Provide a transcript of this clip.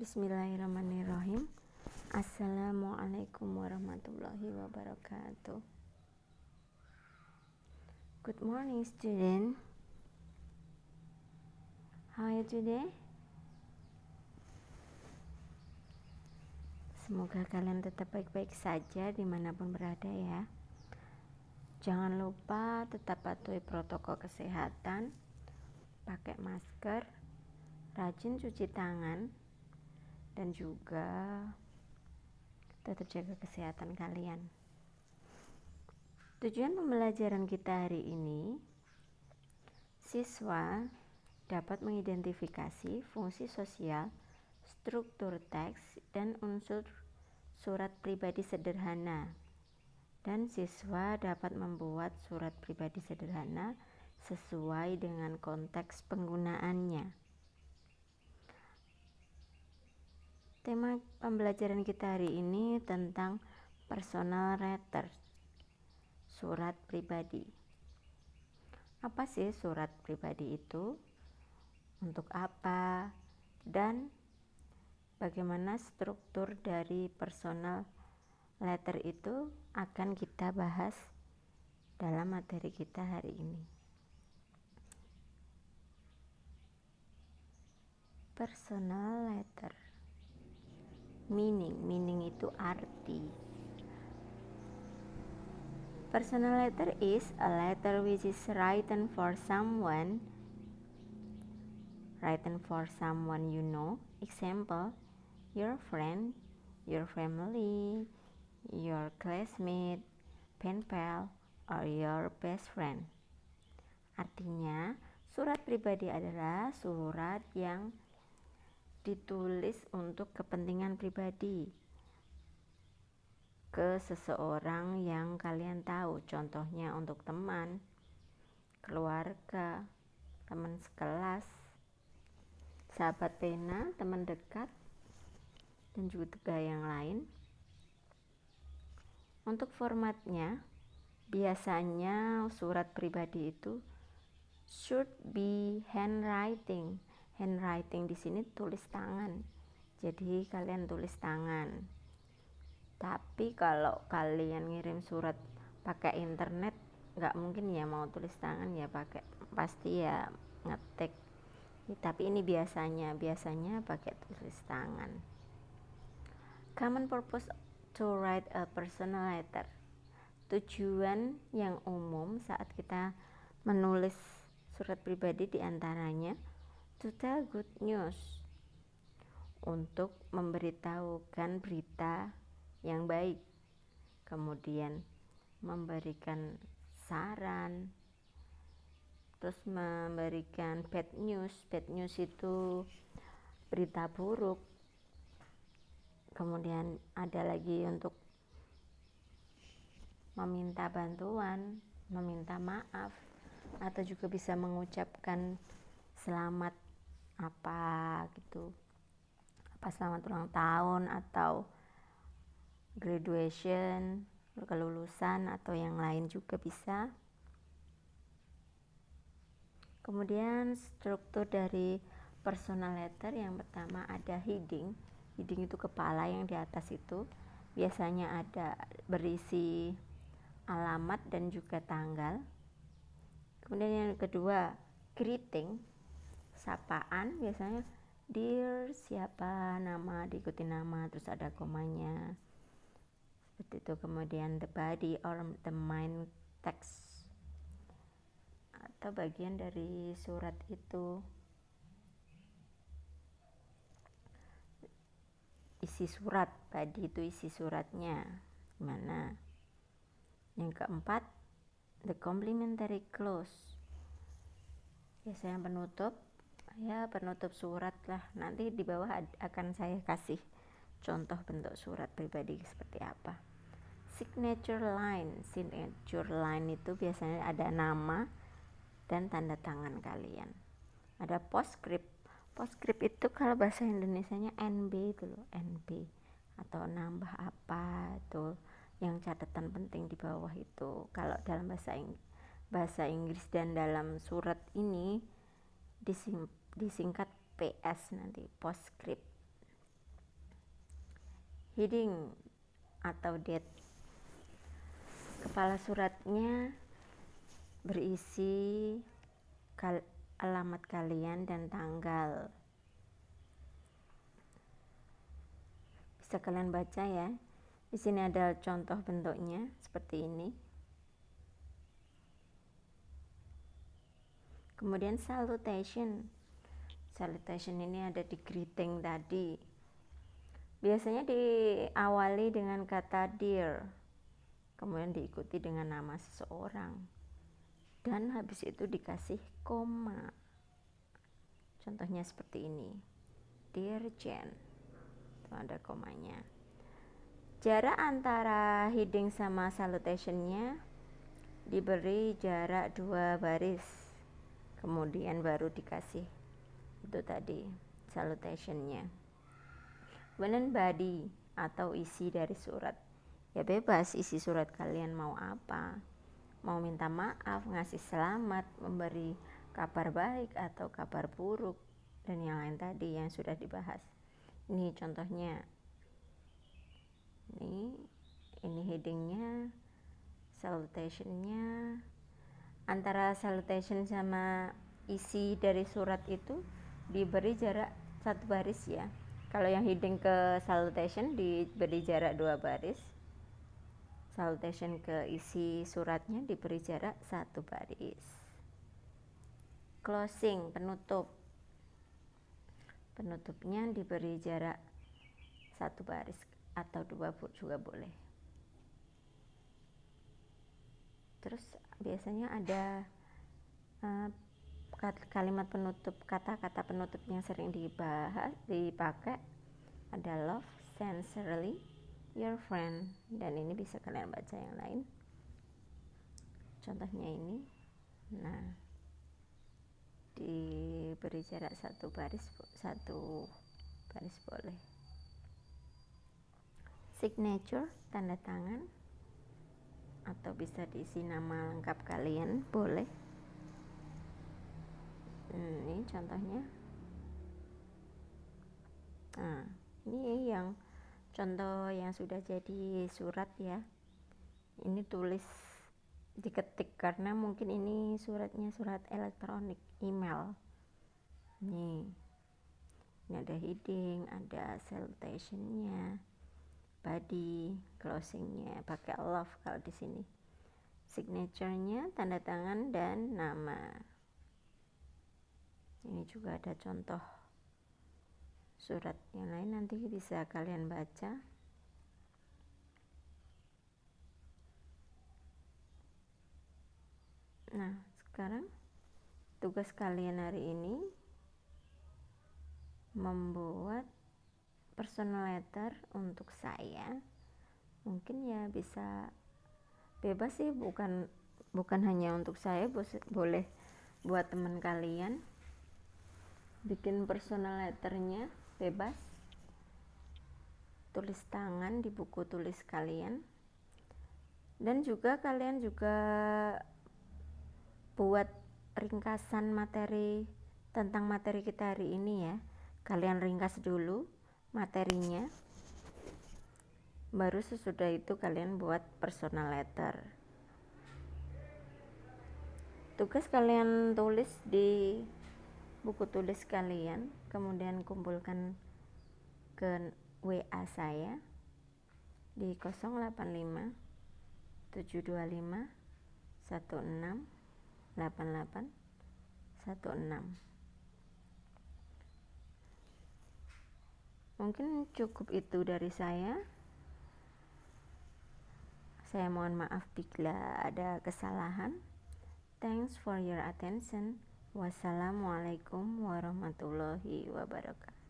Bismillahirrahmanirrahim. Assalamualaikum warahmatullahi wabarakatuh. Good morning, student. How are you today? Semoga kalian tetap baik-baik saja dimanapun berada ya. Jangan lupa tetap patuhi protokol kesehatan, pakai masker, rajin cuci tangan, dan juga tetap jaga kesehatan kalian. Tujuan pembelajaran kita hari ini, siswa dapat mengidentifikasi fungsi sosial, struktur teks, dan unsur surat pribadi sederhana. Dan siswa dapat membuat surat pribadi sederhana sesuai dengan konteks penggunaannya. Tema pembelajaran kita hari ini tentang personal letter, surat pribadi. Apa sih surat pribadi itu? Untuk apa? Dan bagaimana struktur dari personal letter itu akan kita bahas dalam materi kita hari ini. Personal letter. Meaning itu arti. Personal letter is a letter which is written for someone you know. Example, your friend, your family, your classmate, pen pal, or your best friend. Artinya, surat pribadi adalah surat yang ditulis untuk kepentingan pribadi ke seseorang yang kalian tahu, contohnya untuk teman, keluarga, teman sekelas, sahabat pena, teman dekat, dan juga yang lain. Untuk formatnya, biasanya surat pribadi itu should be handwriting. Handwriting di sini tulis tangan. Jadi kalian tulis tangan. Tapi kalau kalian ngirim surat pakai internet, nggak mungkin ya mau tulis tangan ya, pasti ya ngetik. Tapi ini biasanya pakai tulis tangan. Common purpose to write a personal letter. Tujuan yang umum saat kita menulis surat pribadi diantaranya to tell good news, untuk memberitahukan berita yang baik, kemudian memberikan saran, terus memberikan bad news. Bad news itu berita buruk. Kemudian ada lagi untuk meminta bantuan, meminta maaf, atau juga bisa mengucapkan selamat selamat ulang tahun atau graduation, kelulusan, atau yang lain juga bisa. Kemudian struktur dari personal letter yang pertama ada heading. Heading itu kepala yang di atas itu biasanya ada berisi alamat dan juga tanggal. Kemudian yang kedua greeting, sapaan, biasanya dear siapa, nama, diikuti nama, terus ada komanya seperti itu. Kemudian the body or the main text atau bagian dari surat itu, isi surat. Body itu isi suratnya gimana. Yang keempat the complementary clause, biasanya penutup surat lah. Nanti di bawah akan saya kasih contoh bentuk surat pribadi seperti apa. Signature line itu biasanya ada nama dan tanda tangan kalian. Ada postscript itu kalau bahasa Indonesianya NB itu loh, NB, atau nambah apa itu yang catatan penting di bawah itu. Kalau dalam bahasa Inggris dan dalam surat ini disingkat PS nanti, postscript. heading atau date. Kepala suratnya berisi alamat kalian dan tanggal. Bisa kalian baca ya. Di sini ada contoh bentuknya seperti ini. Kemudian salutation. Salutation ini ada di greeting tadi. Biasanya diawali dengan kata dear, kemudian diikuti dengan nama seseorang, dan habis itu dikasih koma. Contohnya seperti ini, Dear Jen, itu ada komanya. Jarak antara heading sama salutationnya diberi jarak 2 baris, kemudian baru dikasih itu tadi salutationnya. Kemudian body atau isi dari surat, ya bebas isi surat kalian mau apa, mau minta maaf, ngasih selamat, memberi kabar baik atau kabar buruk, dan yang lain tadi yang sudah dibahas. Ini contohnya, ini headingnya, salutationnya. Antara salutation sama isi dari surat itu diberi jarak 1 baris ya. Kalau yang heading ke salutation diberi jarak 2 baris, salutation ke isi suratnya diberi jarak 1 baris. Closing, penutupnya diberi jarak 1 baris atau 2 juga boleh. Terus biasanya ada kalimat penutup, kata-kata penutup yang sering dipakai ada love sincerely your friend, dan ini bisa kalian baca yang lain. Contohnya ini, nah diberi jarak 1 baris boleh. Signature, tanda tangan, atau bisa diisi nama lengkap kalian, boleh. Ini contohnya. Nah, ini yang contoh yang sudah jadi surat ya. Ini tulis diketik karena mungkin ini suratnya surat elektronik, email. Ini ada heading, ada salutationnya, body, closingnya pakai love kalau di sini. Signaturenya, tanda tangan dan nama. Ini juga ada contoh surat yang lain, nanti bisa kalian baca. Nah, sekarang tugas kalian hari ini membuat personal letter untuk saya. Mungkin ya bisa bebas sih, bukan hanya untuk saya, boleh buat teman kalian. Bikin personal letternya bebas, tulis tangan di buku tulis kalian, dan juga kalian juga buat ringkasan materi tentang materi kita hari ini ya. Kalian ringkas dulu materinya, baru sesudah itu kalian buat personal letter. Tugas kalian tulis di buku tulis kalian, kemudian kumpulkan ke WA saya di 085 725 16 88 16. Mungkin cukup itu dari saya. Saya mohon maaf bila ada kesalahan. Thanks for your attention. Wassalamualaikum warahmatullahi wabarakatuh.